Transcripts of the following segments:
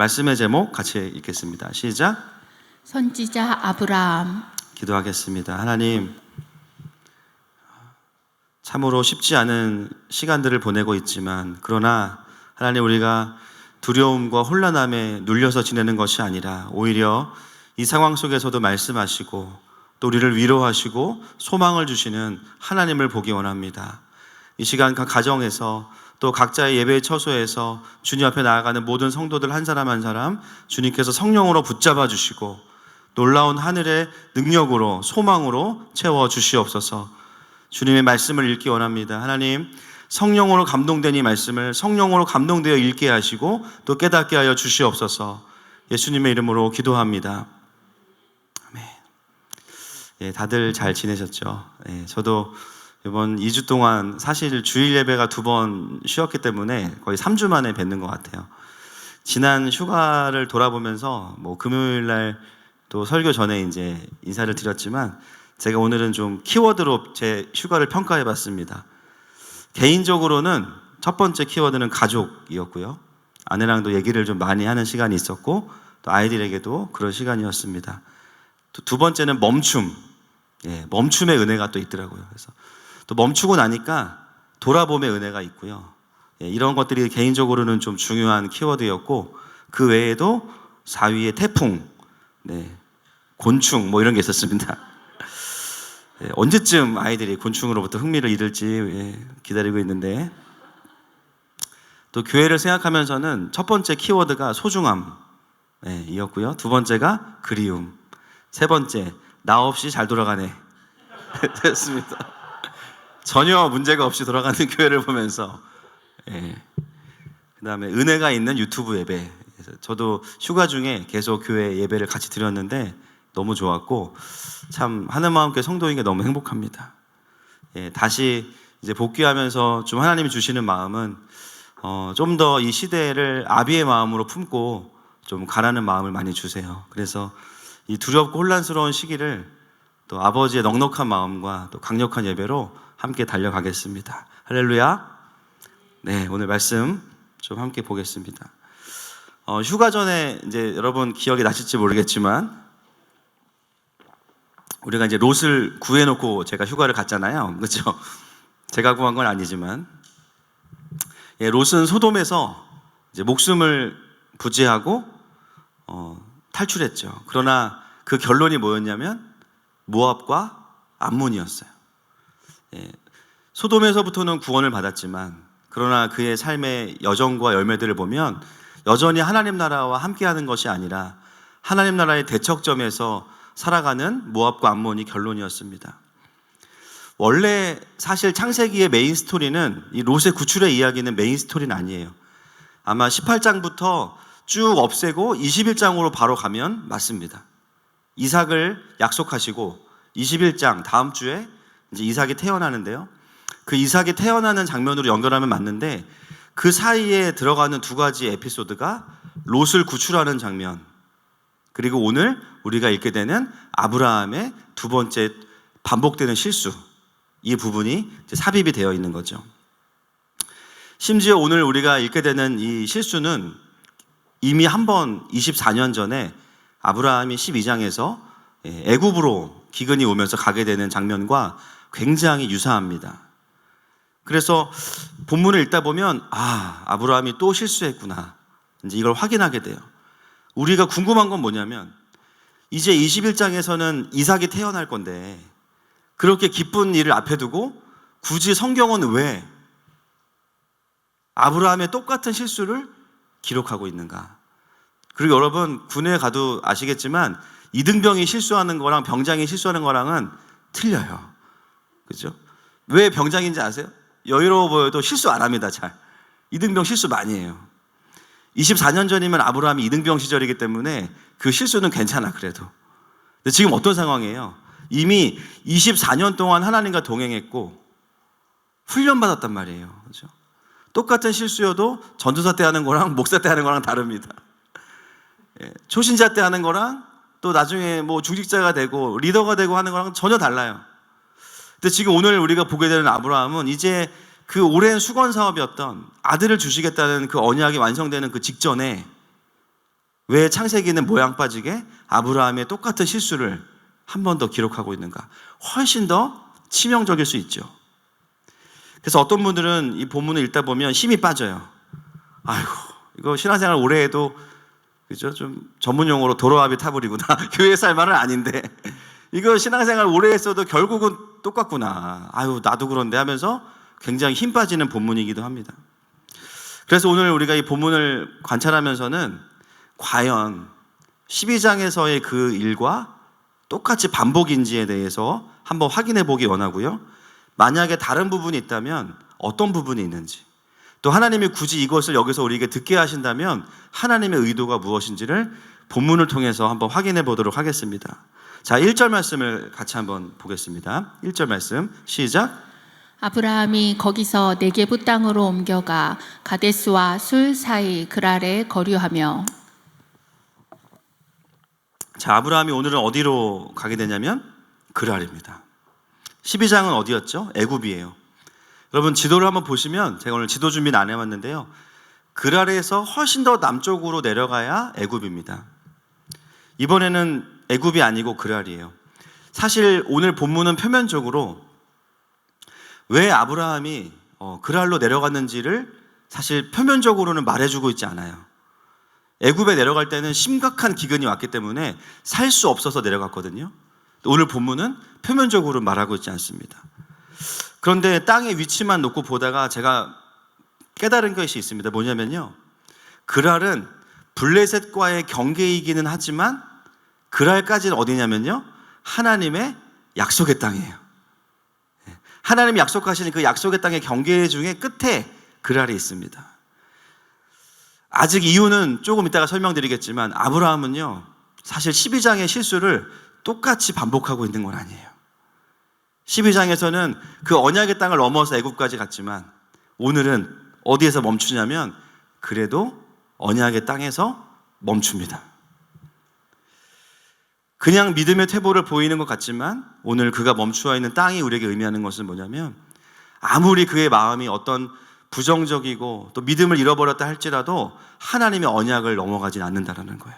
말씀의 제목 같이 읽겠습니다. 시작. 선지자 아브라함. 기도하겠습니다. 하나님, 참으로 쉽지 않은 시간들을 보내고 있지만, 그러나 하나님, 우리가 두려움과 혼란함에 눌려서 지내는 것이 아니라 오히려 이 상황 속에서도 말씀하시고 또 우리를 위로하시고 소망을 주시는 하나님을 보기 원합니다. 이 시간 각 가정에서 또 각자의 예배의 처소에서 주님 앞에 나아가는 모든 성도들 한 사람 한 사람 주님께서 성령으로 붙잡아 주시고 놀라운 하늘의 능력으로 소망으로 채워 주시옵소서. 주님의 말씀을 읽기 원합니다. 하나님, 성령으로 감동된 이 말씀을 성령으로 감동되어 읽게 하시고 또 깨닫게 하여 주시옵소서. 예수님의 이름으로 기도합니다. 아멘. 예, 다들 잘 지내셨죠? 예, 저도 이번 2주 동안 사실 주일 예배가 2번 쉬었기 때문에 거의 3주 만에 뵙는 것 같아요. 지난 휴가를 돌아보면서 금요일 날 또 설교 전에 이제 인사를 드렸지만 제가 오늘은 좀 키워드로 제 휴가를 평가해 봤습니다. 개인적으로는 첫 번째 키워드는 가족이었고요. 아내랑도 얘기를 좀 많이 하는 시간이 있었고 또 아이들에게도 그런 시간이었습니다. 또 두 번째는 멈춤. 예, 멈춤의 은혜가 또 있더라고요. 그래서 또 멈추고 나니까 돌아봄의 은혜가 있고요. 예, 이런 것들이 개인적으로는 좀 중요한 키워드였고 그 외에도 4위의 태풍, 네, 곤충 이런 게 있었습니다. 예, 언제쯤 아이들이 곤충으로부터 흥미를 잃을지 기다리고 있는데 또 교회를 생각하면서는 첫 번째 키워드가 소중함 이었고요. 두 번째가 그리움, 세 번째 나 없이 잘 돌아가네 됐습니다. 전혀 문제가 없이 돌아가는 교회를 보면서 그 다음에 은혜가 있는 유튜브 예배. 저도 휴가 중에 계속 교회 예배를 같이 드렸는데 너무 좋았고 참 하늘마음교회 성도인 게 너무 행복합니다. 다시 이제 복귀하면서 좀 하나님이 주시는 마음은 좀 더 이 시대를 아비의 마음으로 품고 좀 가라는 마음을 많이 주세요. 그래서 이 두렵고 혼란스러운 시기를 또 아버지의 넉넉한 마음과 또 강력한 예배로 함께 달려가겠습니다. 할렐루야. 네, 오늘 말씀 좀 함께 보겠습니다. 휴가 전에 이제 여러분 기억이 나실지 모르겠지만 우리가 이제 롯을 구해놓고 제가 휴가를 갔잖아요. 그렇죠? 제가 구한 건 아니지만 롯은 소돔에서 이제 목숨을 부지하고 탈출했죠. 그러나 그 결론이 뭐였냐면 모압과 암몬이었어요. 소돔에서부터는 구원을 받았지만 그러나 그의 삶의 여정과 열매들을 보면 여전히 하나님 나라와 함께하는 것이 아니라 하나님 나라의 대척점에서 살아가는 모압과 암몬이 결론이었습니다. 원래 사실 창세기의 메인 스토리는 이 롯의 구출의 이야기는 메인 스토리는 아니에요. 아마 18장부터 쭉 없애고 21장으로 바로 가면 맞습니다. 이삭을 약속하시고 21장 다음 주에 이제 이삭이 태어나는데요. 그 이삭이 태어나는 장면으로 연결하면 맞는데 그 사이에 들어가는 두 가지 에피소드가 롯을 구출하는 장면, 그리고 오늘 우리가 읽게 되는 아브라함의 두 번째 반복되는 실수, 이 부분이 이제 삽입이 되어 있는 거죠. 심지어 오늘 우리가 읽게 되는 이 실수는 이미 한 번 24년 전에 아브라함이 12장에서 애굽으로 기근이 오면서 가게 되는 장면과 굉장히 유사합니다. 그래서 본문을 읽다 보면 아브라함이 또 실수했구나, 이제 이걸 확인하게 돼요. 우리가 궁금한 건 뭐냐면 이제 21장에서는 이삭이 태어날 건데 그렇게 기쁜 일을 앞에 두고 굳이 성경은 왜 아브라함의 똑같은 실수를 기록하고 있는가? 그리고 여러분 군에 가도 아시겠지만 이등병이 실수하는 거랑 병장이 실수하는 거랑은 틀려요. 그죠? 왜 병장인지 아세요? 여유로워 보여도 실수 안 합니다. 잘. 이등병 실수 많이 해요. 24년 전이면 아브라함이 이등병 시절이기 때문에 그 실수는 괜찮아 그래도. 근데 지금 어떤 상황이에요? 이미 24년 동안 하나님과 동행했고 훈련받았단 말이에요. 그렇죠? 똑같은 실수여도 전도사 때 하는 거랑 목사 때 하는 거랑 다릅니다. 초신자 때 하는 거랑 또 나중에 중직자가 되고 리더가 되고 하는 거랑 전혀 달라요. 근데 지금 오늘 우리가 보게 되는 아브라함은 이제 그 오랜 수건 사업이었던 아들을 주시겠다는 그 언약이 완성되는 그 직전에 왜 창세기는 모양 빠지게 아브라함의 똑같은 실수를 한 번 더 기록하고 있는가? 훨씬 더 치명적일 수 있죠. 그래서 어떤 분들은 이 본문을 읽다 보면 힘이 빠져요. 아이고, 이거 신앙생활 오래 해도, 그죠? 좀 전문 용어로 도로아비 타불이구나. 교회 살 말은 아닌데, 이거 신앙생활 오래 했어도 결국은 똑같구나. 아유, 나도 그런데 하면서 굉장히 힘 빠지는 본문이기도 합니다. 그래서 오늘 우리가 이 본문을 관찰하면서는 과연 12장에서의 그 일과 똑같이 반복인지에 대해서 한번 확인해 보기 원하고요. 만약에 다른 부분이 있다면 어떤 부분이 있는지, 또 하나님이 굳이 이것을 여기서 우리에게 듣게 하신다면 하나님의 의도가 무엇인지를 본문을 통해서 한번 확인해 보도록 하겠습니다. 자, 1절 말씀을 같이 한번 보겠습니다. 1절 말씀 시작. 아브라함이 거기서 네게부 땅으로 옮겨가 가데스와 술 사이 그랄에 거류하며. 자, 아브라함이 오늘은 어디로 가게 되냐면 그랄입니다. 12장은 어디였죠? 애굽이에요. 여러분 지도를 한번 보시면, 제가 오늘 지도 준비는 안 해왔는데요, 그랄에서 훨씬 더 남쪽으로 내려가야 애굽입니다. 이번에는 애굽이 아니고 그랄이에요. 사실 오늘 본문은 표면적으로 왜 아브라함이 그랄로 내려갔는지를 사실 표면적으로는 말해주고 있지 않아요. 애굽에 내려갈 때는 심각한 기근이 왔기 때문에 살 수 없어서 내려갔거든요. 오늘 본문은 표면적으로 말하고 있지 않습니다. 그런데 땅의 위치만 놓고 보다가 제가 깨달은 것이 있습니다. 뭐냐면요, 그랄은 블레셋과의 경계이기는 하지만 그랄까지는 어디냐면요, 하나님의 약속의 땅이에요. 하나님이 약속하시는 그 약속의 땅의 경계 중에 끝에 그랄이 있습니다. 아직 이유는 조금 이따가 설명드리겠지만 아브라함은요, 사실 12장의 실수를 똑같이 반복하고 있는 건 아니에요. 12장에서는 그 언약의 땅을 넘어서 애굽까지 갔지만 오늘은 어디에서 멈추냐면 그래도 언약의 땅에서 멈춥니다. 그냥 믿음의 퇴보를 보이는 것 같지만 오늘 그가 멈추어 있는 땅이 우리에게 의미하는 것은 뭐냐면, 아무리 그의 마음이 어떤 부정적이고 또 믿음을 잃어버렸다 할지라도 하나님의 언약을 넘어가진 않는다라는 거예요.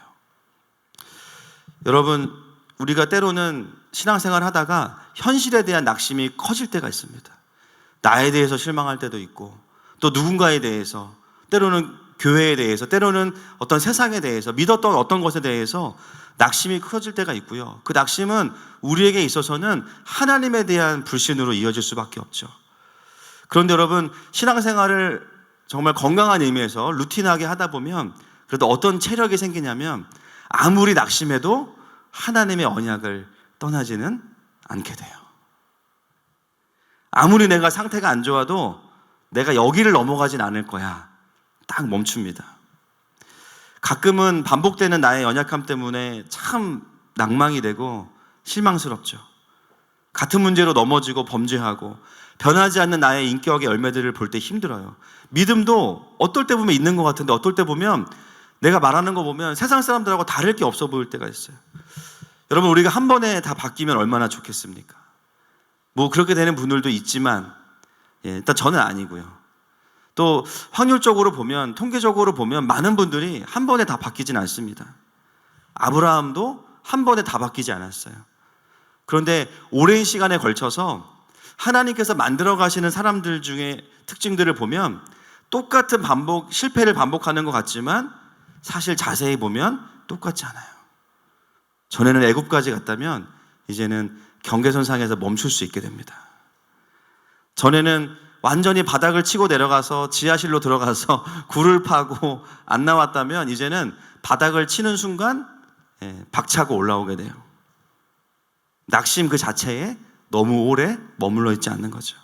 여러분, 우리가 때로는 신앙생활 하다가 현실에 대한 낙심이 커질 때가 있습니다. 나에 대해서 실망할 때도 있고, 또 누군가에 대해서, 때로는 교회에 대해서, 때로는 어떤 세상에 대해서, 믿었던 어떤 것에 대해서 낙심이 커질 때가 있고요. 그 낙심은 우리에게 있어서는 하나님에 대한 불신으로 이어질 수밖에 없죠. 그런데 여러분, 신앙생활을 정말 건강한 의미에서 루틴하게 하다 보면 그래도 어떤 체력이 생기냐면, 아무리 낙심해도 하나님의 언약을 떠나지는 않게 돼요. 아무리 내가 상태가 안 좋아도 내가 여기를 넘어가진 않을 거야, 딱 멈춥니다. 가끔은 반복되는 나의 연약함 때문에 참 낭망이 되고 실망스럽죠. 같은 문제로 넘어지고 범죄하고 변하지 않는 나의 인격의 열매들을 볼 때 힘들어요. 믿음도 어떨 때 보면 있는 것 같은데 어떨 때 보면 내가 말하는 거 보면 세상 사람들하고 다를 게 없어 보일 때가 있어요. 여러분, 우리가 한 번에 다 바뀌면 얼마나 좋겠습니까? 뭐 그렇게 되는 분들도 있지만 일단 저는 아니고요. 또 확률적으로 보면, 통계적으로 보면 많은 분들이 한 번에 다 바뀌진 않습니다. 아브라함도 한 번에 다 바뀌지 않았어요. 그런데 오랜 시간에 걸쳐서 하나님께서 만들어 가시는 사람들 중에 특징들을 보면 똑같은 실패를 반복하는 것 같지만 사실 자세히 보면 똑같지 않아요. 전에는 애굽까지 갔다면 이제는 경계선상에서 멈출 수 있게 됩니다. 전에는 완전히 바닥을 치고 내려가서 지하실로 들어가서 굴을 파고 안 나왔다면 이제는 바닥을 치는 순간 박차고 올라오게 돼요. 낙심 그 자체에 너무 오래 머물러 있지 않는 거죠.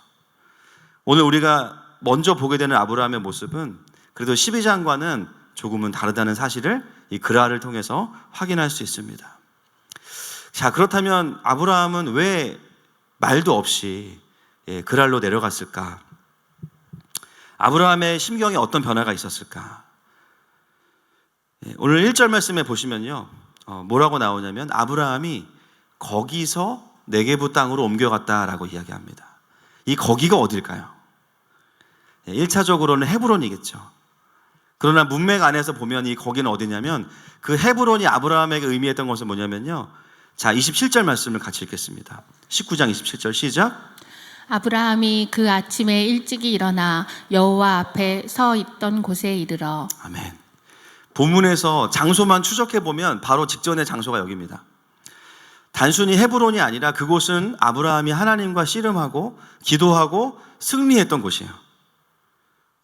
오늘 우리가 먼저 보게 되는 아브라함의 모습은 그래도 12장과는 조금은 다르다는 사실을 이 그랄을 통해서 확인할 수 있습니다. 자, 그렇다면 아브라함은 왜 말도 없이 그랄로 내려갔을까? 아브라함의 심경에 어떤 변화가 있었을까? 오늘 1절 말씀에 보시면요, 뭐라고 나오냐면 아브라함이 거기서 네게부 땅으로 옮겨갔다라고 이야기합니다. 이 거기가 어딜까요? 1차적으로는 헤브론이겠죠. 그러나 문맥 안에서 보면 이 거기는 어디냐면 그 헤브론이 아브라함에게 의미했던 것은 뭐냐면요. 자, 27절 말씀을 같이 읽겠습니다. 19장 27절 시작. 아브라함이 그 아침에 일찍이 일어나 여호와 앞에 서 있던 곳에 이르러. 아멘. 본문에서 장소만 추적해 보면 바로 직전의 장소가 여기입니다. 단순히 헤브론이 아니라 그곳은 아브라함이 하나님과 씨름하고 기도하고 승리했던 곳이에요.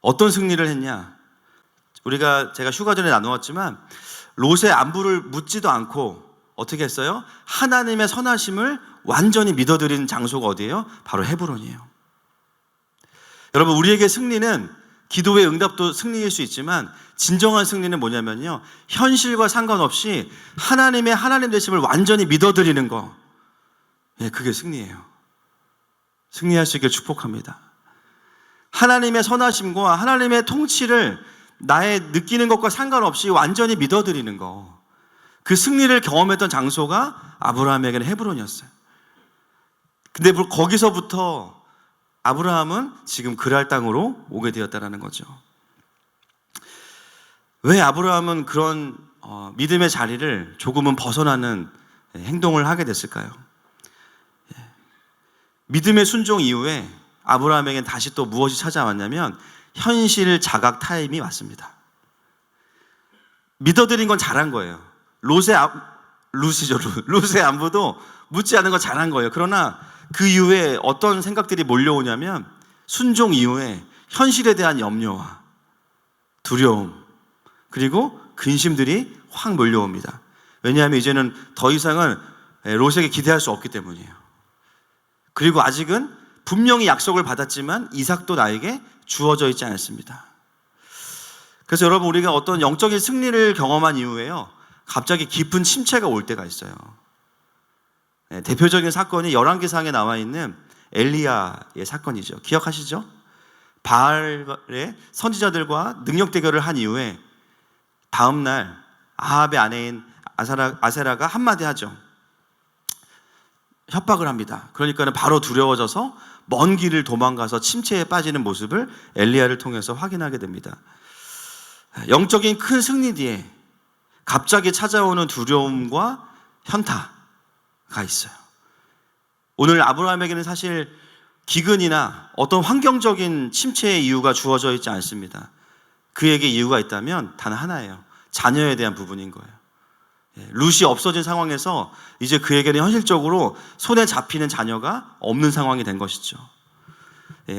어떤 승리를 했냐? 제가 휴가 전에 나누었지만 롯의 안부를 묻지도 않고 어떻게 했어요? 하나님의 선하심을 완전히 믿어드린 장소가 어디예요? 바로 헤브론이에요. 여러분, 우리에게 승리는 기도의 응답도 승리일 수 있지만 진정한 승리는 뭐냐면요, 현실과 상관없이 하나님의 하나님 되심을 완전히 믿어드리는 거, 그게 승리예요. 승리할 수 있게 축복합니다. 하나님의 선하심과 하나님의 통치를 나의 느끼는 것과 상관없이 완전히 믿어드리는 거, 그 승리를 경험했던 장소가 아브라함에게는 헤브론이었어요. 근데 거기서부터 아브라함은 지금 그랄 땅으로 오게 되었다는 거죠. 왜 아브라함은 그런 믿음의 자리를 조금은 벗어나는 행동을 하게 됐을까요? 믿음의 순종 이후에 아브라함에겐 다시 또 무엇이 찾아왔냐면 현실 자각 타임이 왔습니다. 믿어드린 건 잘한 거예요. 롯의 안부도 묻지 않은 건 잘한 거예요. 그러나 그 이후에 어떤 생각들이 몰려오냐면 순종 이후에 현실에 대한 염려와 두려움 그리고 근심들이 확 몰려옵니다. 왜냐하면 이제는 더 이상은 롯에게 기대할 수 없기 때문이에요. 그리고 아직은 분명히 약속을 받았지만 이삭도 나에게 주어져 있지 않습니다. 그래서 여러분, 우리가 어떤 영적인 승리를 경험한 이후에요, 갑자기 깊은 침체가 올 때가 있어요. 대표적인 사건이 열왕기상에 나와 있는 엘리야의 사건이죠. 기억하시죠? 바알의 선지자들과 능력 대결을 한 이후에 다음날 아합의 아내인 아세라가 한마디 하죠. 협박을 합니다. 그러니까는 바로 두려워져서 먼 길을 도망가서 침체에 빠지는 모습을 엘리야를 통해서 확인하게 됩니다. 영적인 큰 승리 뒤에 갑자기 찾아오는 두려움과 현타가 있어요. 오늘 아브라함에게는 사실 기근이나 어떤 환경적인 침체의 이유가 주어져 있지 않습니다. 그에게 이유가 있다면 단 하나예요. 자녀에 대한 부분인 거예요. 룻이 없어진 상황에서 이제 그에게는 현실적으로 손에 잡히는 자녀가 없는 상황이 된 것이죠.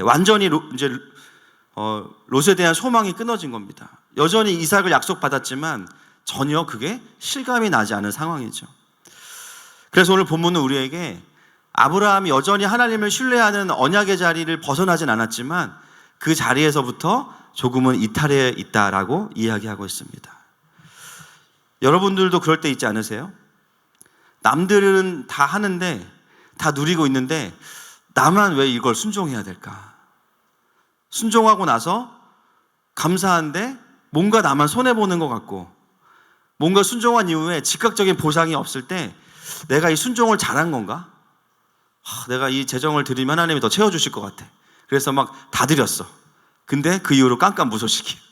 완전히 롯에 대한 소망이 끊어진 겁니다. 여전히 이삭을 약속받았지만 전혀 그게 실감이 나지 않은 상황이죠. 그래서 오늘 본문은 우리에게 아브라함이 여전히 하나님을 신뢰하는 언약의 자리를 벗어나진 않았지만 그 자리에서부터 조금은 이탈해 있다라고 이야기하고 있습니다. 여러분들도 그럴 때 있지 않으세요? 남들은 다 하는데, 다 누리고 있는데 나만 왜 이걸 순종해야 될까? 순종하고 나서 감사한데 뭔가 나만 손해보는 것 같고, 뭔가 순종한 이후에 즉각적인 보상이 없을 때 내가 이 순종을 잘한 건가? 내가 이 재정을 드리면 하나님이 더 채워주실 것 같아. 그래서 막 다 드렸어. 근데 그 이후로 깜깜무소식이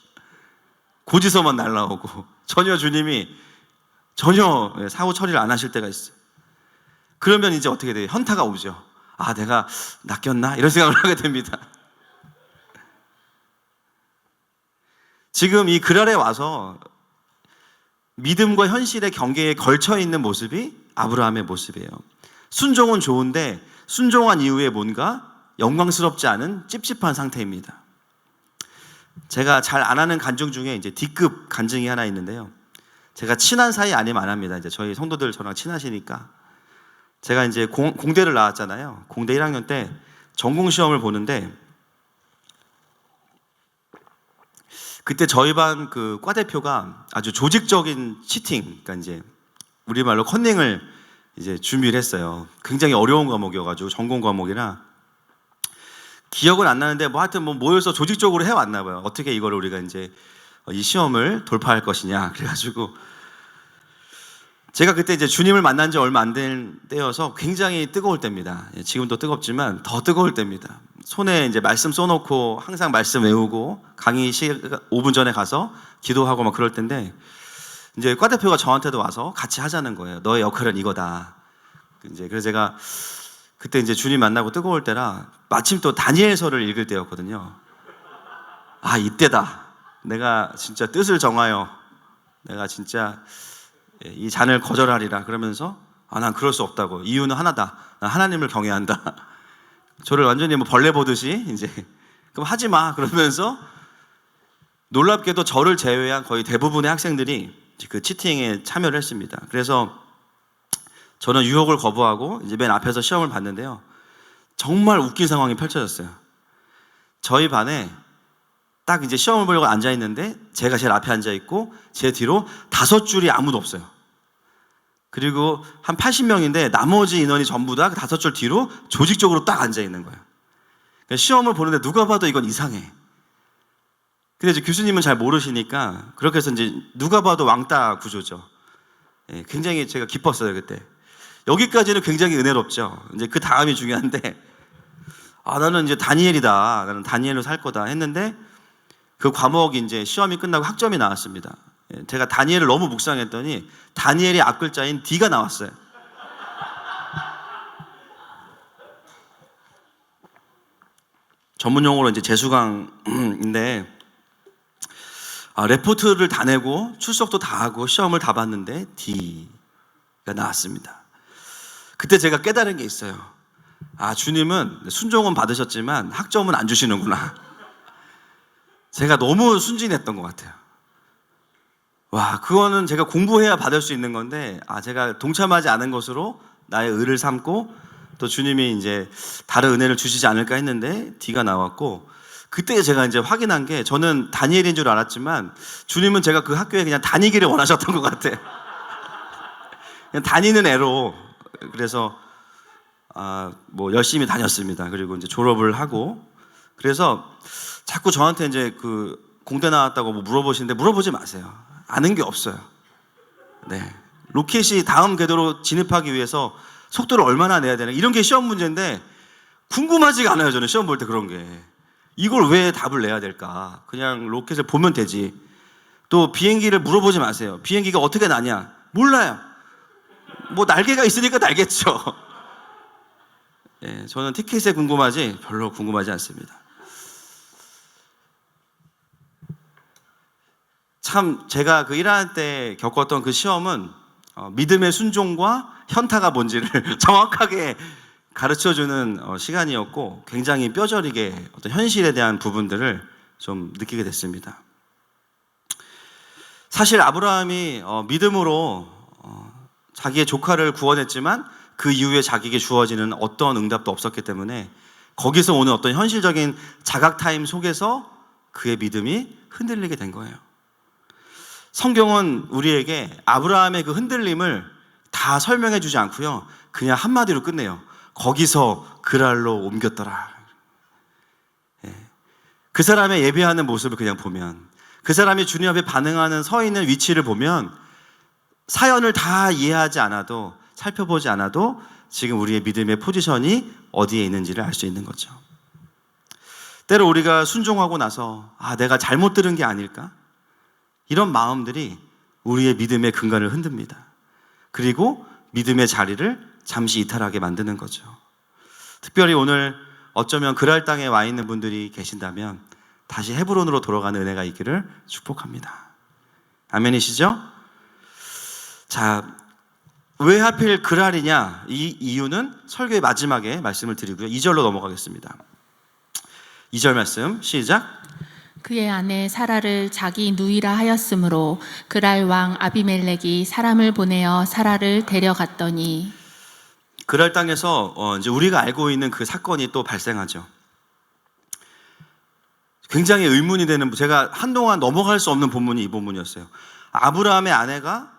고지서만 날라오고 전혀 주님이 전혀 사후 처리를 안 하실 때가 있어요. 그러면 이제 어떻게 돼요? 현타가 오죠. 내가 낚였나? 이런 생각을 하게 됩니다. 지금 이 그랄에 와서 믿음과 현실의 경계에 걸쳐 있는 모습이 아브라함의 모습이에요. 순종은 좋은데 순종한 이후에 뭔가 영광스럽지 않은 찝찝한 상태입니다. 제가 잘 안 하는 간증 중에 이제 D급 간증이 하나 있는데요. 제가 친한 사이 아니면 안 합니다. 이제 저희 성도들 저랑 친하시니까. 제가 이제 공대를 나왔잖아요. 공대 1학년 때 전공 시험을 보는데 그때 저희 반 그 과대표가 아주 조직적인 치팅, 그러니까 이제 우리말로 컨닝을 이제 준비를 했어요. 굉장히 어려운 과목이어가지고 전공 과목이라 기억은 안 나는데 하여튼 모여서 조직적으로 해왔나 봐요. 어떻게 이거를 우리가 이제 이 시험을 돌파할 것이냐. 그래가지고 제가 그때 이제 주님을 만난 지 얼마 안 된 때여서 굉장히 뜨거울 때입니다. 지금도 뜨겁지만 더 뜨거울 때입니다. 손에 이제 말씀 써놓고 항상 말씀 외우고 강의 5분 전에 가서 기도하고 막 그럴 텐데 이제 과 대표가 저한테도 와서 같이 하자는 거예요. 너의 역할은 이거다. 이제 그래서 제가 그때 이제 주님 만나고 뜨거울 때라 마침 또 다니엘서를 읽을 때였거든요. 아, 이때다. 내가 진짜 뜻을 정하여 내가 진짜 이 잔을 거절하리라 그러면서 난 그럴 수 없다고. 이유는 하나다. 난 하나님을 경외한다. 저를 완전히 뭐 벌레 보듯이 이제 그럼 하지 마 그러면서 놀랍게도 저를 제외한 거의 대부분의 학생들이 그 치팅에 참여를 했습니다. 그래서 저는 유혹을 거부하고 이제 맨 앞에서 시험을 봤는데요. 정말 웃긴 상황이 펼쳐졌어요. 저희 반에 딱 이제 시험을 보려고 앉아 있는데 제가 제일 앞에 앉아 있고 제 뒤로 5줄이 아무도 없어요. 그리고 한 80명인데 나머지 인원이 전부 다 5줄 뒤로 조직적으로 딱 앉아 있는 거예요. 그러니까 시험을 보는데 누가 봐도 이건 이상해. 근데 이제 교수님은 잘 모르시니까 그렇게 해서 이제 누가 봐도 왕따 구조죠. 굉장히 제가 기뻤어요 그때. 여기까지는 굉장히 은혜롭죠. 이제 그 다음이 중요한데 나는 이제 다니엘이다. 나는 다니엘로 살 거다 했는데 그 과목이 이제 시험이 끝나고 학점이 나왔습니다. 제가 다니엘을 너무 묵상했더니 다니엘의 앞글자인 D가 나왔어요. 전문 용어로 이제 재수강인데 레포트를 다 내고 출석도 다 하고 시험을 다 봤는데 D가 나왔습니다. 그때 제가 깨달은 게 있어요. 주님은 순종은 받으셨지만 학점은 안 주시는구나. 제가 너무 순진했던 것 같아요. 와, 그거는 제가 공부해야 받을 수 있는 건데, 제가 동참하지 않은 것으로 나의 의를 삼고, 또 주님이 이제 다른 은혜를 주시지 않을까 했는데, D가 나왔고, 그때 제가 이제 확인한 게, 저는 다니엘인 줄 알았지만, 주님은 제가 그 학교에 그냥 다니기를 원하셨던 것 같아요. 그냥 다니는 애로, 그래서, 뭐, 열심히 다녔습니다. 그리고 이제 졸업을 하고, 그래서 자꾸 저한테 이제 공대 나왔다고 뭐 물어보시는데, 물어보지 마세요. 아는 게 없어요. 네. 로켓이 다음 궤도로 진입하기 위해서 속도를 얼마나 내야 되나 이런 게 시험 문제인데 궁금하지가 않아요. 저는 시험 볼 때 그런 게 이걸 왜 답을 내야 될까? 그냥 로켓을 보면 되지. 또 비행기를 물어보지 마세요. 비행기가 어떻게 나냐? 몰라요. 뭐 날개가 있으니까 날겠죠. 네, 저는 티켓에 궁금하지 별로 궁금하지 않습니다. 참 제가 그 1학년 때 겪었던 그 시험은 믿음의 순종과 현타가 뭔지를 정확하게 가르쳐주는 시간이었고 굉장히 뼈저리게 어떤 현실에 대한 부분들을 좀 느끼게 됐습니다. 사실 아브라함이 믿음으로 자기의 조카를 구원했지만 그 이후에 자기에게 주어지는 어떤 응답도 없었기 때문에 거기서 오는 어떤 현실적인 자각 타임 속에서 그의 믿음이 흔들리게 된 거예요. 성경은 우리에게 아브라함의 그 흔들림을 다 설명해 주지 않고요. 그냥 한마디로 끝내요. 거기서 그랄로 옮겼더라. 그 사람의 예배하는 모습을 그냥 보면, 그 사람이 주님 앞에 반응하는 서 있는 위치를 보면 사연을 다 이해하지 않아도, 살펴보지 않아도 지금 우리의 믿음의 포지션이 어디에 있는지를 알 수 있는 거죠. 때로 우리가 순종하고 나서 내가 잘못 들은 게 아닐까? 이런 마음들이 우리의 믿음의 근간을 흔듭니다. 그리고 믿음의 자리를 잠시 이탈하게 만드는 거죠. 특별히 오늘 어쩌면 그랄 땅에 와 있는 분들이 계신다면 다시 헤브론으로 돌아가는 은혜가 있기를 축복합니다. 아멘이시죠? 자, 왜 하필 그랄이냐? 이 이유는 설교의 마지막에 말씀을 드리고요. 2절로 넘어가겠습니다. 2절 말씀 시작. 그의 아내 사라를 자기 누이라 하였으므로 그랄 왕 아비멜렉이 사람을 보내어 사라를 데려갔더니. 그랄 땅에서 이제 우리가 알고 있는 그 사건이 또 발생하죠. 굉장히 의문이 되는, 제가 한동안 넘어갈 수 없는 본문이 이 본문이었어요. 아브라함의 아내가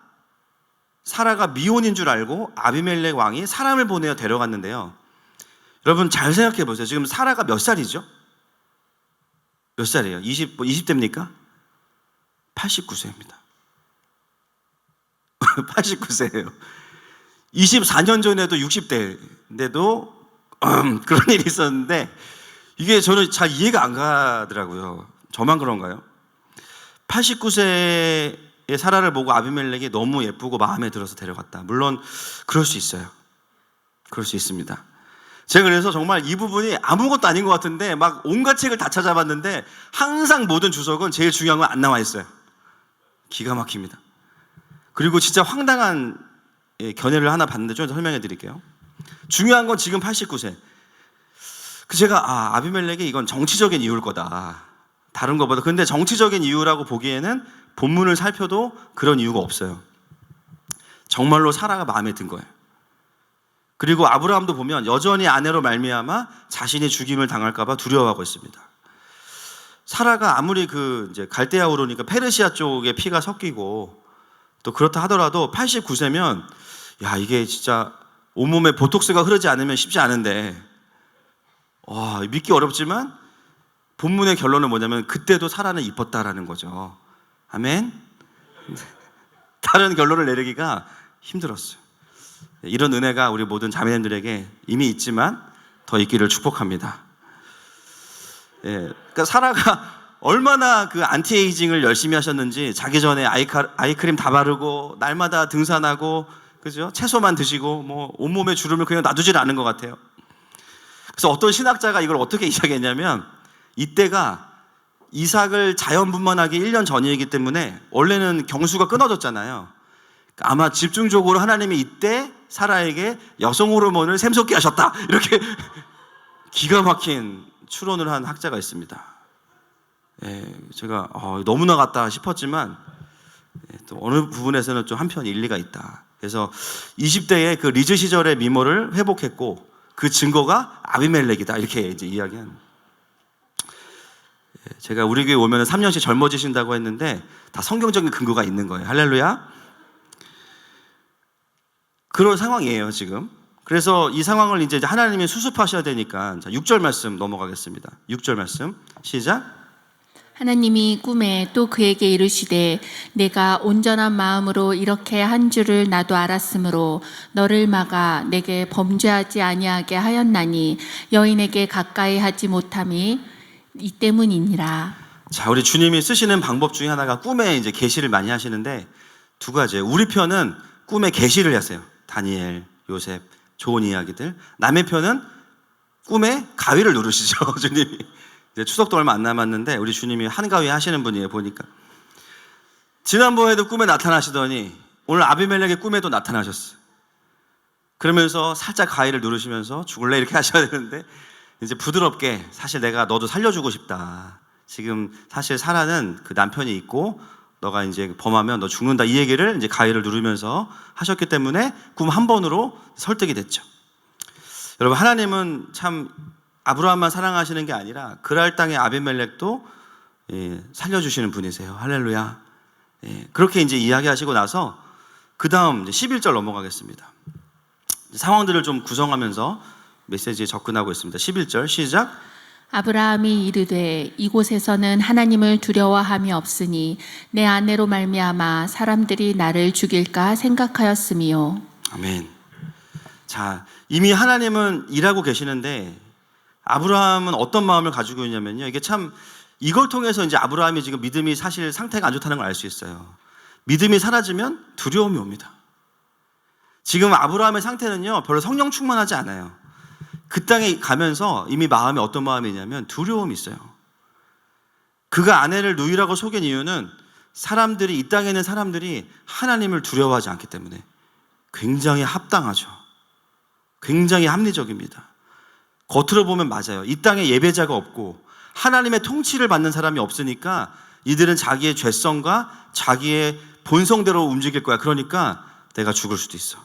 사라가 미혼인 줄 알고 아비멜렉 왕이 사람을 보내어 데려갔는데요. 여러분 잘 생각해 보세요. 지금 사라가 몇 살이죠? 몇 살이에요? 20대입니까? 89세입니다. 89세예요. 24년 전에도 60대인데도 그런 일이 있었는데 이게 저는 잘 이해가 안 가더라고요. 저만 그런가요? 89세의 사라를 보고 아비멜렉이 너무 예쁘고 마음에 들어서 데려갔다. 물론 그럴 수 있어요. 그럴 수 있습니다. 제가 그래서 정말 이 부분이 아무것도 아닌 것 같은데 막 온갖 책을 다 찾아봤는데 항상 모든 주석은 제일 중요한 건 안 나와 있어요. 기가 막힙니다. 그리고 진짜 황당한 견해를 하나 봤는데 좀 설명해 드릴게요. 중요한 건 지금 89세. 제가 아비멜렉이 이건 정치적인 이유일 거다. 다른 것보다. 근데 정치적인 이유라고 보기에는 본문을 살펴도 그런 이유가 없어요. 정말로 사라가 마음에 든 거예요. 그리고 아브라함도 보면 여전히 아내로 말미암아 자신이 죽임을 당할까 봐 두려워하고 있습니다. 사라가 아무리 이제 갈대아 우르니까 페르시아 쪽에 피가 섞이고 또 그렇다 하더라도 89세면 야, 이게 진짜 온몸에 보톡스가 흐르지 않으면 쉽지 않은데 믿기 어렵지만 본문의 결론은 뭐냐면 그때도 사라는 이뻤다라는 거죠. 아멘. 다른 결론을 내리기가 힘들었어요. 이런 은혜가 우리 모든 자매님들에게 이미 있지만 더 있기를 축복합니다. 그러니까 사라가 얼마나 그 안티에이징을 열심히 하셨는지 자기 전에 아이크림 다 바르고 날마다 등산하고 그죠? 채소만 드시고 뭐 온몸에 주름을 그냥 놔두질 않은 것 같아요. 그래서 어떤 신학자가 이걸 어떻게 이야기했냐면 이때가 이삭을 자연분만하기 1년 전이기 때문에 원래는 경수가 끊어졌잖아요. 아마 집중적으로 하나님이 이때 사라에게 여성 호르몬을 샘솟게 하셨다. 이렇게 기가 막힌 추론을 한 학자가 있습니다. 제가 너무나 같다 싶었지만 또 어느 부분에서는 좀 한편 일리가 있다. 그래서 20대의 그 리즈 시절의 미모를 회복했고 그 증거가 아비멜렉이다. 이렇게 이제 이야기한. 제가 우리 교회 오면 3년씩 젊어지신다고 했는데 다 성경적인 근거가 있는 거예요. 할렐루야. 그런 상황이에요, 지금. 그래서 이 상황을 이제 하나님이 수습하셔야 되니까 6절 말씀 넘어가겠습니다. 6절 말씀 시작. 하나님이 꿈에 또 그에게 이르시되 내가 온전한 마음으로 이렇게 한 줄을 나도 알았으므로 너를 막아 내게 범죄하지 아니하게 하였나니 여인에게 가까이 하지 못함이 이 때문이니라. 자, 우리 주님이 쓰시는 방법 중에 하나가 꿈에 이제 계시를 많이 하시는데 두 가지예요. 우리 편은 꿈에 계시를 하세요. 다니엘, 요셉, 좋은 이야기들. 남의 편은 꿈에 가위를 누르시죠. 주님이. 이제 추석도 얼마 안 남았는데 우리 주님이 한가위 하시는 분이에요. 보니까 지난번에도 꿈에 나타나시더니 오늘 아비멜렉의 꿈에도 나타나셨어요. 그러면서 살짝 가위를 누르시면서 죽을래 이렇게 하셔야 되는데 이제 부드럽게 사실 내가 너도 살려주고 싶다. 지금 사실 사라는 그 남편이 있고 너가 이제 범하면 너 죽는다. 이 얘기를 이제 가위를 누르면서 하셨기 때문에 꿈 한 번으로 설득이 됐죠. 여러분, 하나님은 참 아브라함만 사랑하시는 게 아니라 그랄 땅의 아비멜렉도 살려주시는 분이세요. 할렐루야. 그렇게 이제 이야기하시고 나서 그 다음 11절 넘어가겠습니다. 상황들을 좀 구성하면서 메시지에 접근하고 있습니다. 11절 시작. 아브라함이 이르되 이곳에서는 하나님을 두려워함이 없으니 내 아내로 말미암아 사람들이 나를 죽일까 생각하였음이요. 아멘. 자, 이미 하나님은 일하고 계시는데 아브라함은 어떤 마음을 가지고 있냐면요. 이게 참 이걸 통해서 이제 아브라함이 지금 믿음이 사실 상태가 안 좋다는 걸 알 수 있어요. 믿음이 사라지면 두려움이 옵니다. 지금 아브라함의 상태는요, 별로 성령 충만하지 않아요. 그 땅에 가면서 이미 마음에 어떤 마음이냐면 두려움이 있어요. 그가 아내를 누이라고 속인 이유는 사람들이, 이 땅에 있는 사람들이 하나님을 두려워하지 않기 때문에 굉장히 합당하죠. 굉장히 합리적입니다. 겉으로 보면 맞아요. 이 땅에 예배자가 없고 하나님의 통치를 받는 사람이 없으니까 이들은 자기의 죄성과 자기의 본성대로 움직일 거야. 그러니까 내가 죽을 수도 있어.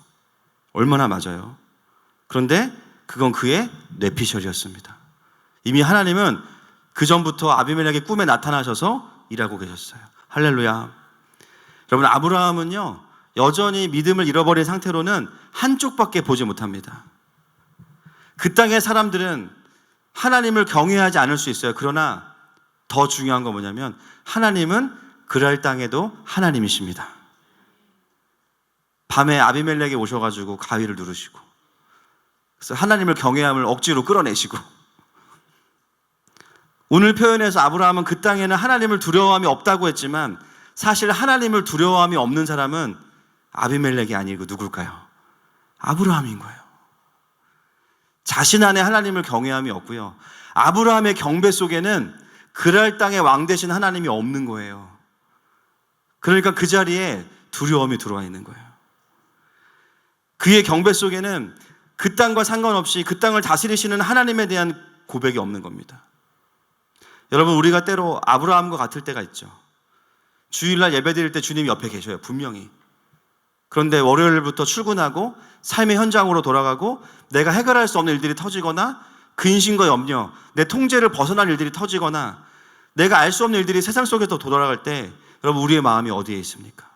얼마나 맞아요. 그런데 그건 그의 뇌피셜이었습니다. 이미 하나님은 그 전부터 아비멜렉의 꿈에 나타나셔서 일하고 계셨어요. 할렐루야. 여러분, 아브라함은요 여전히 믿음을 잃어버린 상태로는 한쪽밖에 보지 못합니다. 그 땅의 사람들은 하나님을 경외하지 않을 수 있어요. 그러나 더 중요한 건 뭐냐면 하나님은 그랄 땅에도 하나님이십니다. 밤에 아비멜렉이 오셔가지고 가위를 누르시고 그래서 하나님을 경외함을 억지로 끌어내시고 오늘 표현에서 아브라함은 그 땅에는 하나님을 두려워함이 없다고 했지만 사실 하나님을 두려워함이 없는 사람은 아비멜렉이 아니고 누굴까요? 아브라함인 거예요. 자신 안에 하나님을 경외함이 없고요. 아브라함의 경배 속에는 그랄 땅의 왕 되신 하나님이 없는 거예요. 그러니까 그 자리에 두려움이 들어와 있는 거예요. 그의 경배 속에는 그 땅과 상관없이 그 땅을 다스리시는 하나님에 대한 고백이 없는 겁니다. 여러분, 우리가 때로 아브라함과 같을 때가 있죠. 주일날 예배드릴 때 주님이 옆에 계셔요, 분명히. 그런데 월요일부터 출근하고 삶의 현장으로 돌아가고 내가 해결할 수 없는 일들이 터지거나 근심과 염려, 내 통제를 벗어난 일들이 터지거나 내가 알 수 없는 일들이 세상 속에서 돌아갈 때 여러분, 우리의 마음이 어디에 있습니까?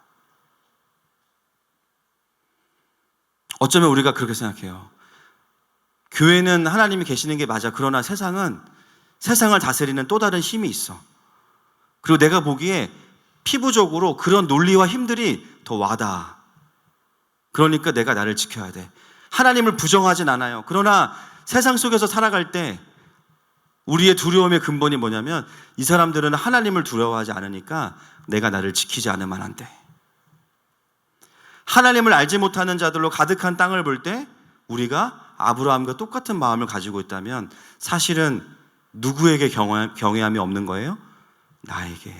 어쩌면 우리가 그렇게 생각해요. 교회는 하나님이 계시는 게 맞아. 그러나 세상은 세상을 다스리는 또 다른 힘이 있어. 그리고 내가 보기에 피부적으로 그런 논리와 힘들이 더 와닿아. 그러니까 내가 나를 지켜야 돼. 하나님을 부정하진 않아요. 그러나 세상 속에서 살아갈 때 우리의 두려움의 근본이 뭐냐면 이 사람들은 하나님을 두려워하지 않으니까 내가 나를 지키지 않으면 안 돼. 하나님을 알지 못하는 자들로 가득한 땅을 볼 때 우리가 아브라함과 똑같은 마음을 가지고 있다면 사실은 누구에게 경외함이 없는 거예요? 나에게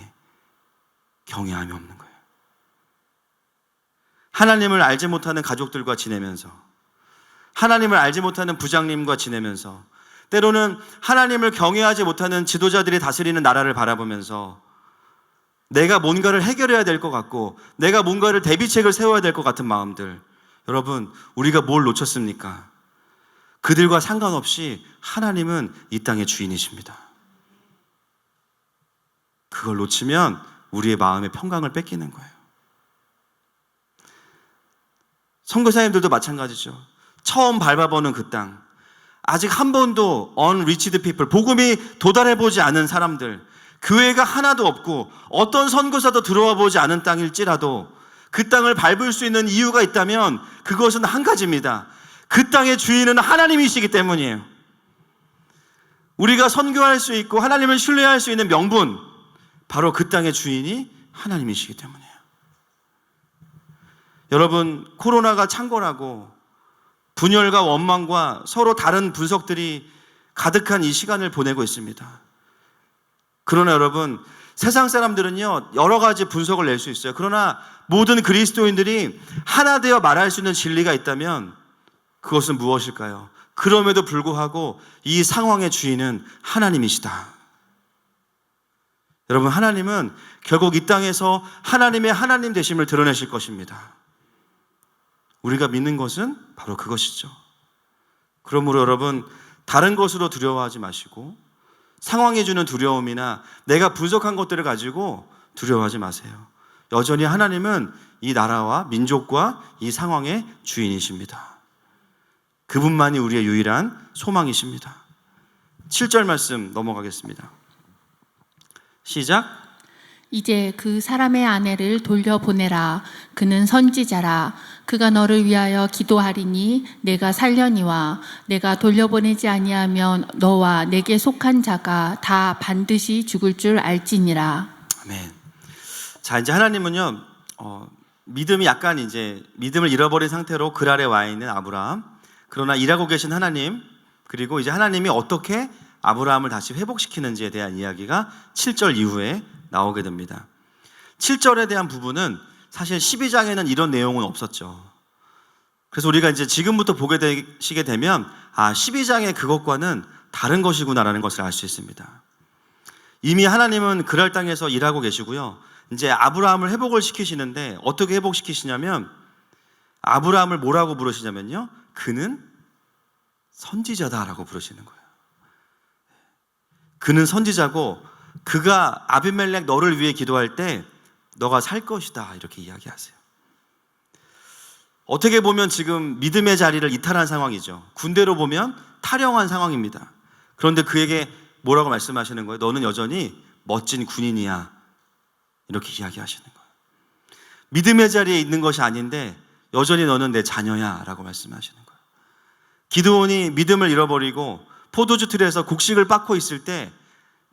경외함이 없는 거예요. 하나님을 알지 못하는 가족들과 지내면서, 하나님을 알지 못하는 부장님과 지내면서, 때로는 하나님을 경외하지 못하는 지도자들이 다스리는 나라를 바라보면서 내가 뭔가를 해결해야 될 것 같고 내가 뭔가를 대비책을 세워야 될 것 같은 마음들, 여러분, 우리가 뭘 놓쳤습니까? 그들과 상관없이 하나님은 이 땅의 주인이십니다. 그걸 놓치면 우리의 마음의 평강을 뺏기는 거예요. 선교사님들도 마찬가지죠. 처음 밟아보는 그 땅, 아직 한 번도 unreached people, 복음이 도달해보지 않은 사람들, 교회가 하나도 없고 어떤 선교사도 들어와 보지 않은 땅일지라도 그 땅을 밟을 수 있는 이유가 있다면 그것은 한 가지입니다. 그 땅의 주인은 하나님이시기 때문이에요. 우리가 선교할 수 있고 하나님을 신뢰할 수 있는 명분, 바로 그 땅의 주인이 하나님이시기 때문이에요. 여러분, 코로나가 창궐하고 분열과 원망과 서로 다른 분석들이 가득한 이 시간을 보내고 있습니다. 그러나 여러분, 세상 사람들은요 여러 가지 분석을 낼 수 있어요. 그러나 모든 그리스도인들이 하나 되어 말할 수 있는 진리가 있다면 그것은 무엇일까요? 그럼에도 불구하고 이 상황의 주인은 하나님이시다. 여러분, 하나님은 결국 이 땅에서 하나님의 하나님 되심을 드러내실 것입니다. 우리가 믿는 것은 바로 그것이죠. 그러므로 여러분, 다른 것으로 두려워하지 마시고 상황이 주는 두려움이나 내가 분석한 것들을 가지고 두려워하지 마세요. 여전히 하나님은 이 나라와 민족과 이 상황의 주인이십니다. 그분만이 우리의 유일한 소망이십니다. 7절 말씀 넘어가겠습니다. 시작. 이제 그 사람의 아내를 돌려보내라. 그는 선지자라. 그가 너를 위하여 기도하리니 내가 살려니와 내가 돌려보내지 아니하면 너와 내게 속한 자가 다 반드시 죽을 줄 알지니라. 아멘. 자, 이제 하나님은요 믿음이 약간 이제 믿음을 잃어버린 상태로 글 아래 와 있는 아브라함, 그러나 일하고 계신 하나님, 그리고 이제 하나님이 어떻게 아브라함을 다시 회복시키는지에 대한 이야기가 7절 이후에 나오게 됩니다. 7절에 대한 부분은 사실 12장에는 이런 내용은 없었죠. 그래서 우리가 이제 지금부터 보게 되시게 되면 12장의 그것과는 다른 것이구나라는 것을 알 수 있습니다. 이미 하나님은 그랄 땅에서 일하고 계시고요. 이제 아브라함을 회복을 시키시는데 어떻게 회복시키시냐면 아브라함을 뭐라고 부르시냐면요. 그는 선지자다라고 부르시는 거예요. 그는 선지자고 그가 아비멜렉 너를 위해 기도할 때 너가 살 것이다 이렇게 이야기하세요. 어떻게 보면 지금 믿음의 자리를 이탈한 상황이죠. 군대로 보면 탈영한 상황입니다. 그런데 그에게 뭐라고 말씀하시는 거예요? 너는 여전히 멋진 군인이야 이렇게 이야기하시는 거예요. 믿음의 자리에 있는 것이 아닌데 여전히 너는 내 자녀야 라고 말씀하시는 거예요. 기드온이 믿음을 잃어버리고 포도주 틀에서 곡식을 빻고 있을 때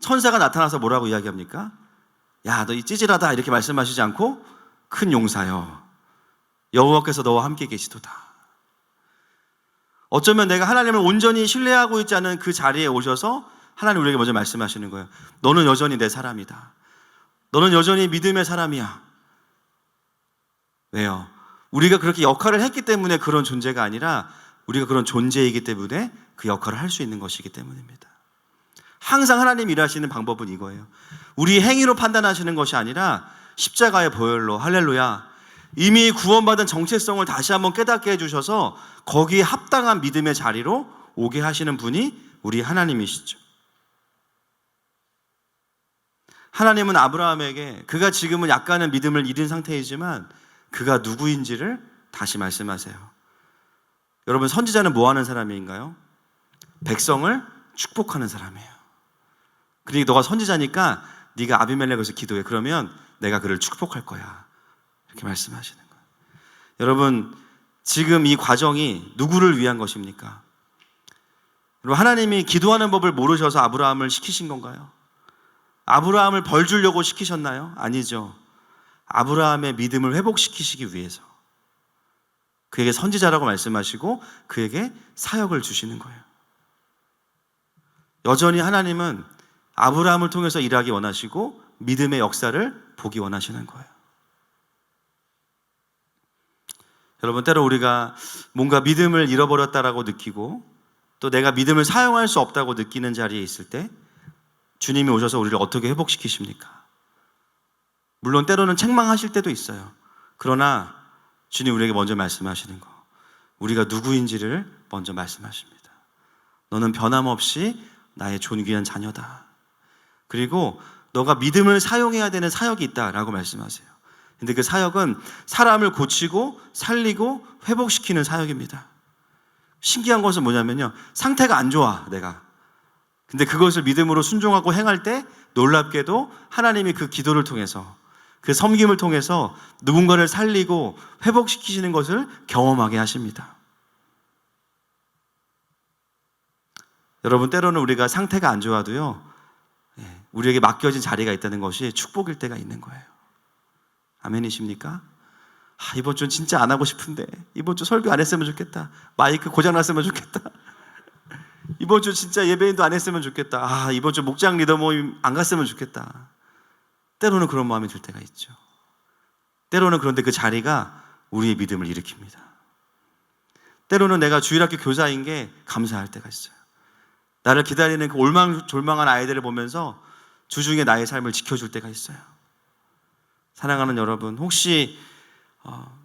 천사가 나타나서 뭐라고 이야기합니까? 야, 너 이 찌질하다 이렇게 말씀하시지 않고 큰 용사여, 여호와께서 너와 함께 계시도다. 어쩌면 내가 하나님을 온전히 신뢰하고 있지 않은 그 자리에 오셔서 하나님 우리에게 먼저 말씀하시는 거예요. 너는 여전히 내 사람이다. 너는 여전히 믿음의 사람이야. 왜요? 우리가 그렇게 역할을 했기 때문에 그런 존재가 아니라 우리가 그런 존재이기 때문에 그 역할을 할 수 있는 것이기 때문입니다. 항상 하나님 일하시는 방법은 이거예요. 우리 행위로 판단하시는 것이 아니라 십자가의 보혈로, 할렐루야, 이미 구원받은 정체성을 다시 한번 깨닫게 해주셔서 거기에 합당한 믿음의 자리로 오게 하시는 분이 우리 하나님이시죠. 하나님은 아브라함에게 그가 지금은 약간은 믿음을 잃은 상태이지만 그가 누구인지를 다시 말씀하세요. 여러분, 선지자는 뭐 하는 사람인가요? 백성을 축복하는 사람이에요. 그러니까 너가 선지자니까 네가 아비멜렉에서 기도해. 그러면 내가 그를 축복할 거야. 이렇게 말씀하시는 거예요. 여러분, 지금 이 과정이 누구를 위한 것입니까? 여러분, 하나님이 기도하는 법을 모르셔서 아브라함을 시키신 건가요? 아브라함을 벌 주려고 시키셨나요? 아니죠. 아브라함의 믿음을 회복시키시기 위해서 그에게 선지자라고 말씀하시고 그에게 사역을 주시는 거예요. 여전히 하나님은 아브라함을 통해서 일하기 원하시고 믿음의 역사를 보기 원하시는 거예요. 여러분, 때로 우리가 뭔가 믿음을 잃어버렸다라고 느끼고 또 내가 믿음을 사용할 수 없다고 느끼는 자리에 있을 때 주님이 오셔서 우리를 어떻게 회복시키십니까? 물론 때로는 책망하실 때도 있어요. 그러나 주님 우리에게 먼저 말씀하시는 거, 우리가 누구인지를 먼저 말씀하십니다. 너는 변함없이 나의 존귀한 자녀다. 그리고 너가 믿음을 사용해야 되는 사역이 있다라고 말씀하세요. 근데 그 사역은 사람을 고치고 살리고 회복시키는 사역입니다. 신기한 것은 뭐냐면요, 상태가 안 좋아 내가. 근데 그것을 믿음으로 순종하고 행할 때 놀랍게도 하나님이 그 기도를 통해서 그 섬김을 통해서 누군가를 살리고 회복시키시는 것을 경험하게 하십니다. 여러분, 때로는 우리가 상태가 안 좋아도요, 우리에게 맡겨진 자리가 있다는 것이 축복일 때가 있는 거예요. 아멘이십니까? 이번 주는 진짜 안 하고 싶은데, 이번 주 설교 안 했으면 좋겠다. 마이크 고장 났으면 좋겠다. 이번 주 진짜 예배인도 안 했으면 좋겠다. 이번 주 목장 리더 모임 안 갔으면 좋겠다. 때로는 그런 마음이 들 때가 있죠. 때로는 그런데 그 자리가 우리의 믿음을 일으킵니다. 때로는 내가 주일학교 교사인 게 감사할 때가 있어요. 나를 기다리는 그 올망졸망한 아이들을 보면서 주중에 나의 삶을 지켜줄 때가 있어요. 사랑하는 여러분, 혹시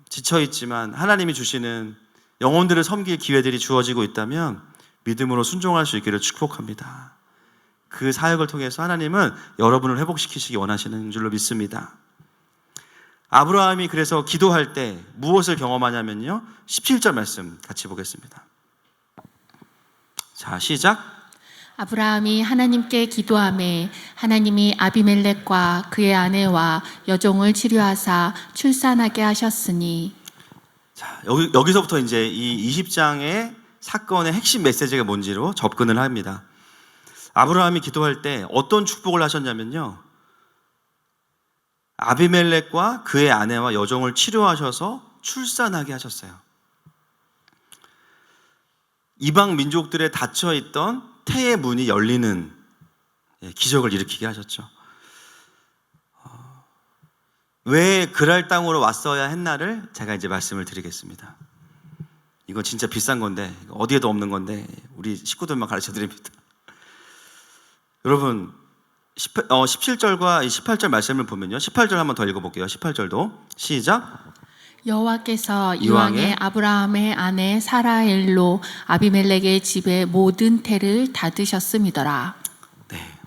지쳐있지만 하나님이 주시는 영혼들을 섬길 기회들이 주어지고 있다면 믿음으로 순종할 수 있기를 축복합니다. 그 사역을 통해서 하나님은 여러분을 회복시키시기 원하시는 줄로 믿습니다. 아브라함이 그래서 기도할 때 무엇을 경험하냐면요, 17절 말씀 같이 보겠습니다. 자, 시작. 아브라함이 하나님께 기도하매 하나님이 아비멜렉과 그의 아내와 여종을 치료하사 출산하게 하셨으니. 자, 여기서부터 이제 이 20장의 사건의 핵심 메시지가 뭔지로 접근을 합니다. 아브라함이 기도할 때 어떤 축복을 하셨냐면요, 아비멜렉과 그의 아내와 여종을 치료하셔서 출산하게 하셨어요. 이방 민족들에 닫혀있던 태의 문이 열리는 기적을 일으키게 하셨죠. 왜 그랄 땅으로 왔어야 했나를 제가 이제 말씀을 드리겠습니다. 이거 진짜 비싼 건데, 어디에도 없는 건데 우리 식구들만 가르쳐 드립니다. 여러분, 17절과 18절 말씀을 보면요, 18절 한번 더 읽어볼게요. 18절도 시작. 여호와께서 이왕에 아브라함의 아내 사라엘로 아비멜렉의 집에 모든 태를 닫으셨음이더라. 네.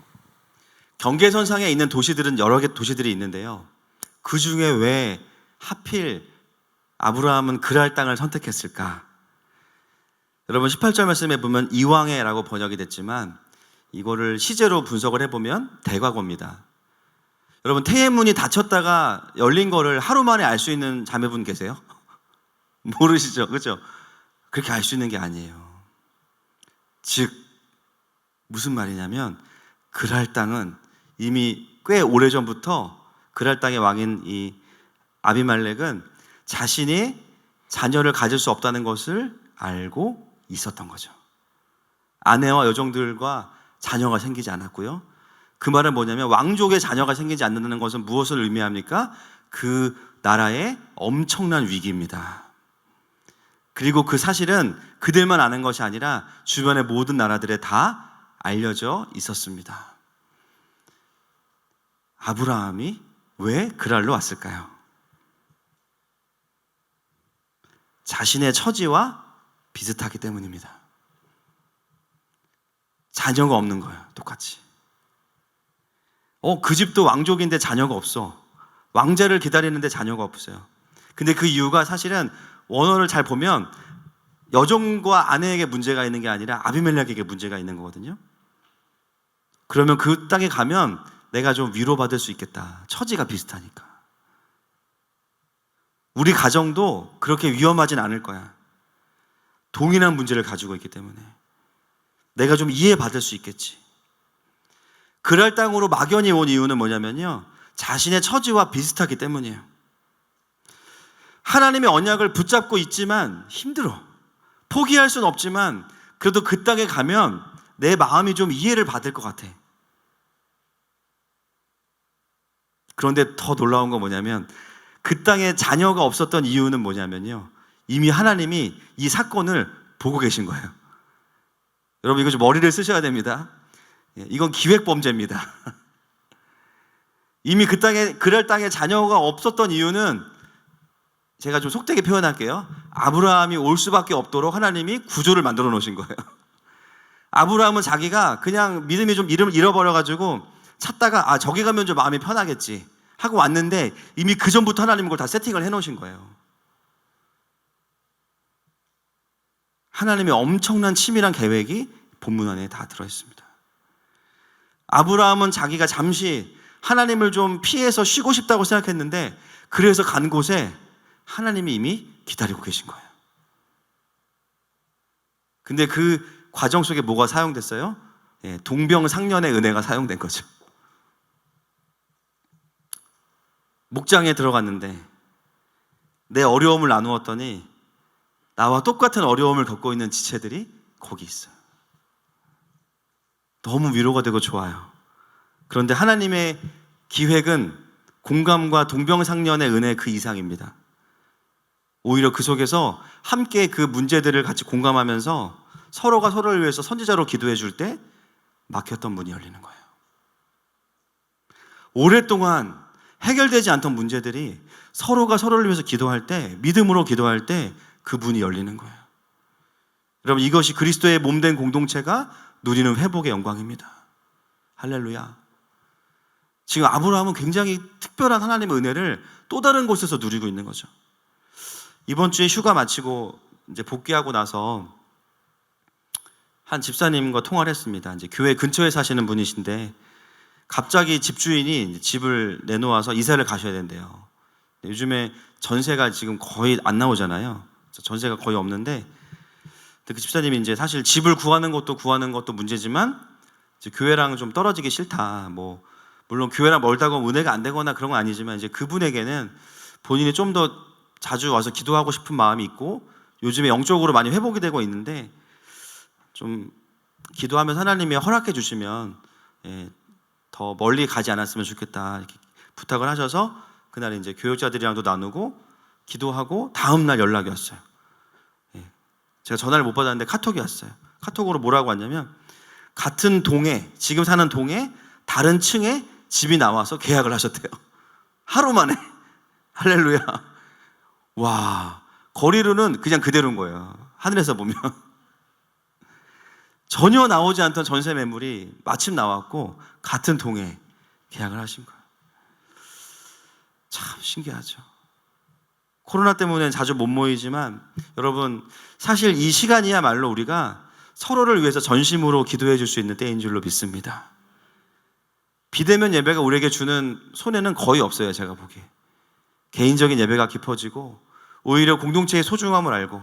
경계선상에 있는 도시들은 여러 개 도시들이 있는데요, 그 중에 왜 하필 아브라함은 그랄 땅을 선택했을까? 여러분, 18절 말씀에 보면 이왕에라고 번역이 됐지만 이거를 시제로 분석을 해보면 대과거입니다. 여러분, 태의 문이 닫혔다가 열린 거를 하루 만에 알 수 있는 자매분 계세요? 모르시죠? 그렇죠? 그렇게 알 수 있는 게 아니에요. 즉 무슨 말이냐면 그랄 땅은 이미 꽤 오래전부터 그랄 땅의 왕인 이 아비멜렉은 자신이 자녀를 가질 수 없다는 것을 알고 있었던 거죠. 아내와 여종들과 자녀가 생기지 않았고요. 그 말은 뭐냐면 왕족의 자녀가 생기지 않는다는 것은 무엇을 의미합니까? 그 나라의 엄청난 위기입니다. 그리고 그 사실은 그들만 아는 것이 아니라 주변의 모든 나라들에 다 알려져 있었습니다. 아브라함이 왜 그랄로 왔을까요? 자신의 처지와 비슷하기 때문입니다. 자녀가 없는 거예요, 똑같이. 그 집도 왕족인데 자녀가 없어. 왕자를 기다리는데 자녀가 없어요. 근데 그 이유가 사실은 원어를 잘 보면 여종과 아내에게 문제가 있는 게 아니라 아비멜렉에게 문제가 있는 거거든요. 그러면 그 땅에 가면 내가 좀 위로받을 수 있겠다. 처지가 비슷하니까. 우리 가정도 그렇게 위험하진 않을 거야. 동일한 문제를 가지고 있기 때문에 내가 좀 이해받을 수 있겠지. 그랄 땅으로 막연히 온 이유는 뭐냐면요, 자신의 처지와 비슷하기 때문이에요. 하나님의 언약을 붙잡고 있지만 힘들어. 포기할 수는 없지만 그래도 그 땅에 가면 내 마음이 좀 이해를 받을 것 같아. 그런데 더 놀라운 건 뭐냐면 그 땅에 자녀가 없었던 이유는 뭐냐면요, 이미 하나님이 이 사건을 보고 계신 거예요. 여러분, 이거 좀 머리를 쓰셔야 됩니다. 이건 기획범죄입니다. 이미 그랄 땅에 자녀가 없었던 이유는 제가 좀 속되게 표현할게요. 아브라함이 올 수밖에 없도록 하나님이 구조를 만들어 놓으신 거예요. 아브라함은 자기가 그냥 믿음이 좀 잃어버려가지고 찾다가 저기 가면 좀 마음이 편하겠지 하고 왔는데 이미 그 전부터 하나님은 그걸 다 세팅을 해놓으신 거예요. 하나님의 엄청난 치밀한 계획이 본문 안에 다 들어있습니다. 아브라함은 자기가 잠시 하나님을 좀 피해서 쉬고 싶다고 생각했는데 그래서 간 곳에 하나님이 이미 기다리고 계신 거예요. 근데 그 과정 속에 뭐가 사용됐어요? 동병상련의 은혜가 사용된 거죠. 목장에 들어갔는데 내 어려움을 나누었더니 나와 똑같은 어려움을 겪고 있는 지체들이 거기 있어요. 너무 위로가 되고 좋아요. 그런데 하나님의 기획은 공감과 동병상련의 은혜 그 이상입니다. 오히려 그 속에서 함께 그 문제들을 같이 공감하면서 서로가 서로를 위해서 선지자로 기도해 줄 때 막혔던 문이 열리는 거예요. 오랫동안 해결되지 않던 문제들이 서로가 서로를 위해서 기도할 때, 믿음으로 기도할 때 그 문이 열리는 거예요. 여러분, 이것이 그리스도의 몸된 공동체가 누리는 회복의 영광입니다. 할렐루야. 지금 아브라함은 굉장히 특별한 하나님의 은혜를 또 다른 곳에서 누리고 있는 거죠. 이번 주에 휴가 마치고 이제 복귀하고 나서 한 집사님과 통화를 했습니다. 이제 교회 근처에 사시는 분이신데 갑자기 집주인이 집을 내놓아서 이사를 가셔야 된대요. 요즘에 전세가 지금 거의 안 나오잖아요. 전세가 거의 없는데 그 집사님이 이제 사실 집을 구하는 것도 문제지만 이제 교회랑 좀 떨어지기 싫다. 물론 교회랑 멀다고 은혜가 안 되거나 그런 건 아니지만 이제 그분에게는 본인이 좀 더 자주 와서 기도하고 싶은 마음이 있고 요즘에 영적으로 많이 회복이 되고 있는데 좀 기도하면 하나님이 허락해 주시면 더 멀리 가지 않았으면 좋겠다 이렇게 부탁을 하셔서 그날 이제 교육자들이랑도 나누고 기도하고 다음 날 연락이 왔어요. 제가 전화를 못 받았는데 카톡이 왔어요. 카톡으로 뭐라고 왔냐면 같은 동에, 지금 사는 동에 다른 층에 집이 나와서 계약을 하셨대요. 하루 만에. 할렐루야. 와, 거리로는 그냥 그대로인 거예요. 하늘에서 보면. 전혀 나오지 않던 전세 매물이 마침 나왔고 같은 동에 계약을 하신 거예요. 참 신기하죠. 코로나 때문에 자주 못 모이지만 여러분, 사실 이 시간이야말로 우리가 서로를 위해서 전심으로 기도해 줄 수 있는 때인 줄로 믿습니다. 비대면 예배가 우리에게 주는 손해는 거의 없어요. 제가 보기에 개인적인 예배가 깊어지고 오히려 공동체의 소중함을 알고,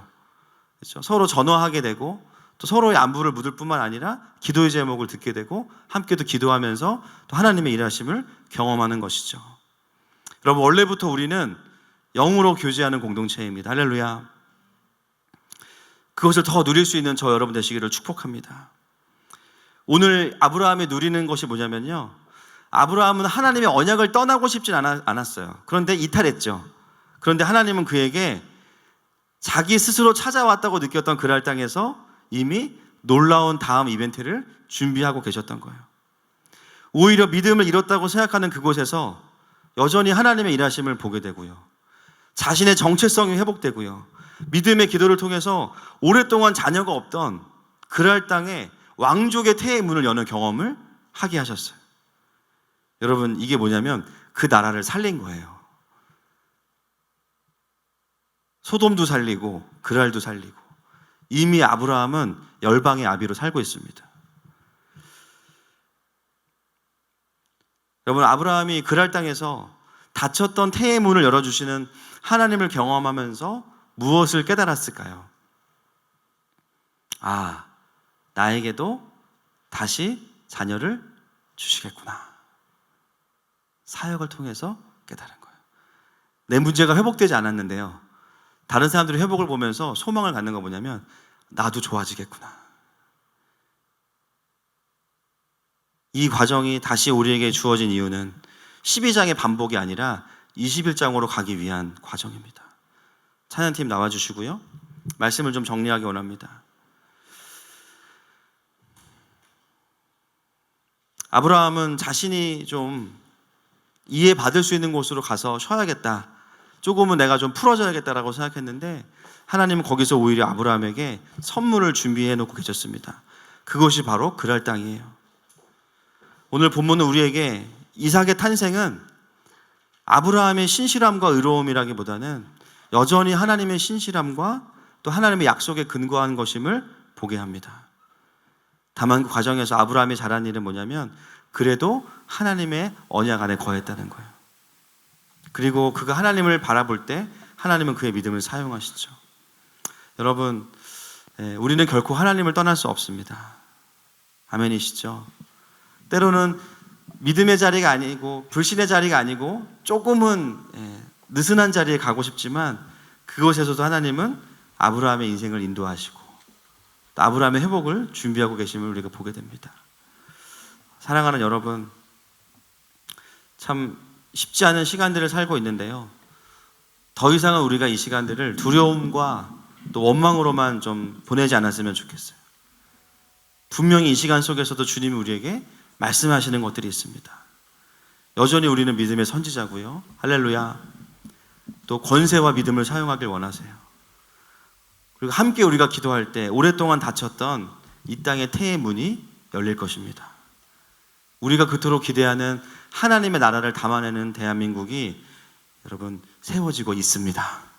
그렇죠? 서로 전화하게 되고 또 서로의 안부를 묻을 뿐만 아니라 기도의 제목을 듣게 되고 함께 또 기도하면서 또 하나님의 일하심을 경험하는 것이죠. 여러분, 원래부터 우리는 영으로 교제하는 공동체입니다. 할렐루야. 그것을 더 누릴 수 있는 저 여러분 되시기를 축복합니다. 오늘 아브라함이 누리는 것이 뭐냐면요, 아브라함은 하나님의 언약을 떠나고 싶진 않았어요. 그런데 이탈했죠. 그런데 하나님은 그에게 자기 스스로 찾아왔다고 느꼈던 그랄 땅에서 이미 놀라운 다음 이벤트를 준비하고 계셨던 거예요. 오히려 믿음을 잃었다고 생각하는 그곳에서 여전히 하나님의 일하심을 보게 되고요, 자신의 정체성이 회복되고요, 믿음의 기도를 통해서 오랫동안 자녀가 없던 그랄 땅에 왕족의 태의 문을 여는 경험을 하게 하셨어요. 여러분, 이게 뭐냐면 그 나라를 살린 거예요. 소돔도 살리고 그랄도 살리고, 이미 아브라함은 열방의 아비로 살고 있습니다. 여러분, 아브라함이 그랄 땅에서 닫혔던 태의 문을 열어주시는 하나님을 경험하면서 무엇을 깨달았을까요? 아, 나에게도 다시 자녀를 주시겠구나. 사역을 통해서 깨달은 거예요. 내 문제가 회복되지 않았는데요, 다른 사람들의 회복을 보면서 소망을 갖는 건 뭐냐면, 나도 좋아지겠구나. 이 과정이 다시 우리에게 주어진 이유는 12장의 반복이 아니라 21장으로 가기 위한 과정입니다. 찬양팀 나와주시고요, 말씀을 좀 정리하기 원합니다. 아브라함은 자신이 좀 이해받을 수 있는 곳으로 가서 쉬어야겠다, 조금은 내가 좀 풀어져야겠다라고 생각했는데, 하나님은 거기서 오히려 아브라함에게 선물을 준비해 놓고 계셨습니다. 그것이 바로 그랄 땅이에요. 오늘 본문은 우리에게 이삭의 탄생은 아브라함의 신실함과 의로움이라기보다는 여전히 하나님의 신실함과 또 하나님의 약속에 근거한 것임을 보게 합니다. 다만 그 과정에서 아브라함이 잘한 일은 뭐냐면, 그래도 하나님의 언약 안에 거했다는 거예요. 그리고 그가 하나님을 바라볼 때 하나님은 그의 믿음을 사용하시죠. 여러분, 우리는 결코 하나님을 떠날 수 없습니다. 아멘이시죠? 때로는 믿음의 자리가 아니고 불신의 자리가 아니고 조금은 느슨한 자리에 가고 싶지만, 그곳에서도 하나님은 아브라함의 인생을 인도하시고 또 아브라함의 회복을 준비하고 계심을 우리가 보게 됩니다. 사랑하는 여러분, 참 쉽지 않은 시간들을 살고 있는데요, 더 이상은 우리가 이 시간들을 두려움과 또 원망으로만 좀 보내지 않았으면 좋겠어요. 분명히 이 시간 속에서도 주님이 우리에게 말씀하시는 것들이 있습니다. 여전히 우리는 믿음의 선지자고요, 할렐루야, 또 권세와 믿음을 사용하길 원하세요. 그리고 함께 우리가 기도할 때 오랫동안 닫혔던 이 땅의 태의 문이 열릴 것입니다. 우리가 그토록 기대하는 하나님의 나라를 담아내는 대한민국이 여러분 세워지고 있습니다.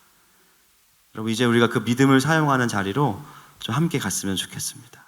여러분, 이제 우리가 그 믿음을 사용하는 자리로 좀 함께 갔으면 좋겠습니다.